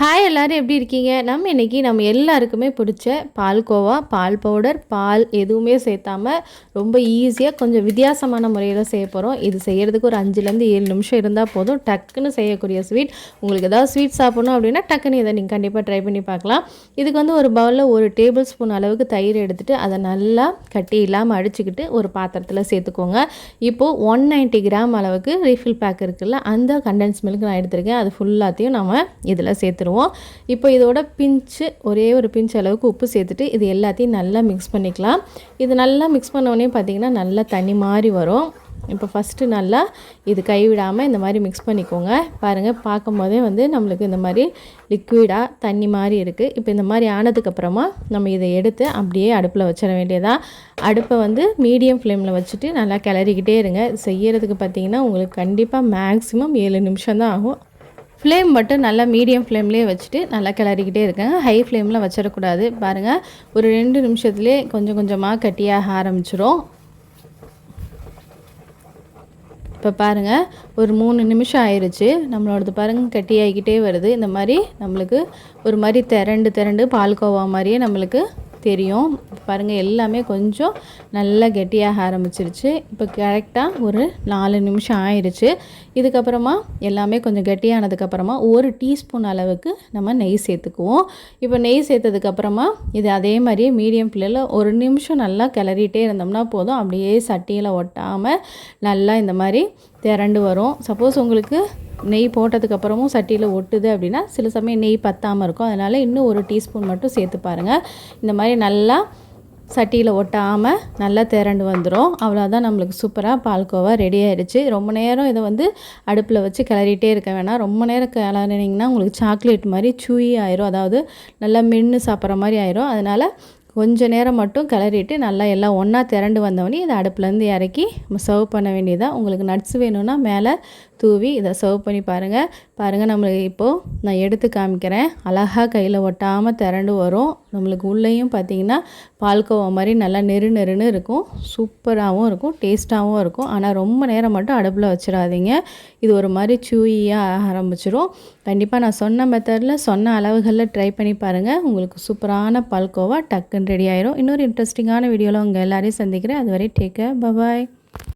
Hi எல்லாரும் எப்படி இருக்கீங்க? நம்ம எல்லாருக்குமே பிடிச்ச பால்கோவா, பால் பவுடர், பால் எதுவுமே சேர்த்தாம ரொம்ப ஈஸியாக கொஞ்சம் வித்தியாசமான முறையில் செய்ய போகிறோம். இது செய்கிறதுக்கு ஒரு 5லேருந்து 7 நிமிஷம் இருந்தால் போதும். டக்குன்னு செய்யக்கூடிய ஸ்வீட். உங்களுக்கு ஏதாவது ஸ்வீட் சாப்பிடணும் அப்படின்னா டக்குன்னு இதை நீங்கள் கண்டிப்பாக ட்ரை பண்ணி பார்க்கலாம். இதுக்கு வந்து ஒரு பவுலில் 1 டேபிள் ஸ்பூன் அளவுக்கு தயிர் எடுத்துகிட்டு அதை நல்லா கட்டி இல்லாமல் அடிச்சுக்கிட்டு ஒரு பாத்திரத்தில் சேர்த்துக்கோங்க. இப்போது 190 கிராம் அளவுக்கு ரீஃபில் பேக் இருக்குல்ல, அந்த கண்டென்ஸ் மில்க் நான் எடுத்திருக்கேன். அது ஃபுல்லாத்தையும் நம்ம இதில் சேர்த்துருவோம். இப்போ இதோட ஒரே ஒரு பிஞ்ச் அளவுக்கு உப்பு சேர்த்துட்டு இது எல்லாத்தையும் நல்லா மிக்ஸ் பண்ணிக்கலாம். இது நல்லா மிக்ஸ் பண்ணோடனே பார்த்திங்கன்னா நல்லா தண்ணி மாதிரி வரும். இப்போ ஃபஸ்ட்டு நல்லா இது கைவிடாமல் இந்த மாதிரி மிக்ஸ் பண்ணிக்கோங்க. பாருங்கள், பார்க்கும் போதே வந்து நம்மளுக்கு இந்த மாதிரி லிக்விடாக தண்ணி மாதிரி இருக்குது. இப்போ இந்த மாதிரி ஆனதுக்கப்புறமா நம்ம இதை எடுத்து அப்படியே அடுப்பில் வச்சிட வேண்டியதாக. அடுப்பை வந்து மீடியம் ஃப்ளேமில் வச்சுட்டு நல்லா கிளறிக்கிட்டே இருங்க. செய்யறதுக்கு பார்த்திங்கன்னா உங்களுக்கு கண்டிப்பாக மேக்ஸிமம் 7 நிமிஷம் தான் ஆகும். ஃப்ளேம் மட்டும் நல்லா மீடியம் ஃப்ளேம்லேயே வச்சுட்டு நல்லா கிளறிக்கிட்டே இருக்கேன். ஹை ஃப்ளேமில் வச்சிடக்கூடாது. பாருங்கள், ஒரு 2 நிமிஷத்துலேயே கொஞ்சம் கொஞ்சமாக கட்டியாக ஆரம்பிச்சிரும். இப்போ பாருங்கள், ஒரு 3 நிமிஷம் ஆயிடுச்சு. நம்மளோடது பாருங்கள் கட்டியாகிக்கிட்டே வருது. இந்த மாதிரி நம்மளுக்கு ஒரு மாதிரி திரண்டு பால்கோவா மாதிரியே நம்மளுக்கு தெரியும். பாருங்கள், எல்லாமே கொஞ்சம் நல்லா கெட்டியாக ஆரம்பிச்சிருச்சு. இப்போ கரெக்டாக ஒரு 4 நிமிஷம் ஆயிடுச்சு. இதுக்கப்புறமா எல்லாமே கொஞ்சம் கெட்டியானதுக்கப்புறமா 1 டீஸ்பூன் அளவுக்கு நம்ம நெய் சேர்த்துக்குவோம். இப்போ நெய் சேர்த்ததுக்கப்புறமா இது அதே மாதிரியே மீடியம் ஃப்ளேமில் 1 நிமிஷம் நல்லா கிளறிட்டே இருந்தோம்னா போதும். அப்படியே சட்டியில் ஒட்டாமல் நல்லா இந்த மாதிரி திரண்டு வரும். சப்போஸ் உங்களுக்கு நெய் போட்டதுக்கப்புறமும் சட்டியில் ஒட்டுது அப்படின்னா சில சமயம் நெய் பத்தாமல் இருக்கும். அதனால் இன்னும் 1 டீஸ்பூன் மட்டும் சேர்த்து பாருங்கள். இந்த மாதிரி நல்லா சட்டியில் ஒட்டாமல் நல்லா திரண்டு வந்துடும். அவ்வளோதான், நம்மளுக்கு சூப்பராக பால்கோவா ரெடி ஆகிடுச்சு. ரொம்ப நேரம் இதை வந்து அடுப்பில் வச்சு கிளறிட்டே இருக்க வேணாம். ரொம்ப நேரம் கிளறினீங்கன்னா உங்களுக்கு சாக்லேட் மாதிரி சூயி ஆயிரும், அதாவது நல்லா மென்று சாப்பிட்ற மாதிரி ஆயிரும். அதனால் கொஞ்சம் நேரம் மட்டும் கிளறிட்டு நல்லா எல்லாம் ஒன்றா திரண்டு வந்தவொடனே இதை அடுப்புலேருந்து இறக்கி சர்வ் பண்ண வேண்டியதாக. உங்களுக்கு நட்ஸ் வேணும்னா மேலே தூவி இதை சர்வ் பண்ணி பாருங்கள். நம்மளுக்கு இப்போது நான் எடுத்து காமிக்கிறேன். அழகாக கையில் ஒட்டாமல் திரண்டு வரும். நம்மளுக்கு உள்ளேயும் பார்த்திங்கன்னா பால்கோவா மாதிரி நல்லா நெருன்னு இருக்கும். சூப்பராகவும் இருக்கும், டேஸ்ட்டாகவும் இருக்கும். ஆனால் ரொம்ப நேரம் மட்டும் அடுப்பில் வச்சிடாதீங்க. இது ஒரு மாதிரி சூயியாக ஆரம்பிச்சிடும். கண்டிப்பாக நான் சொன்ன மெத்தடில் சொன்ன அளவுகளில் ட்ரை பண்ணி பாருங்கள். உங்களுக்கு சூப்பரான பால்கோவா டக்குன்னு ரெடி ஆயிரும். இன்னொரு இன்ட்ரெஸ்டிங்கான வீடியோவில் உங்கள் எல்லாரையும் சந்திக்கிறேன். அதுவரை டேக் கேர், பை பாய்.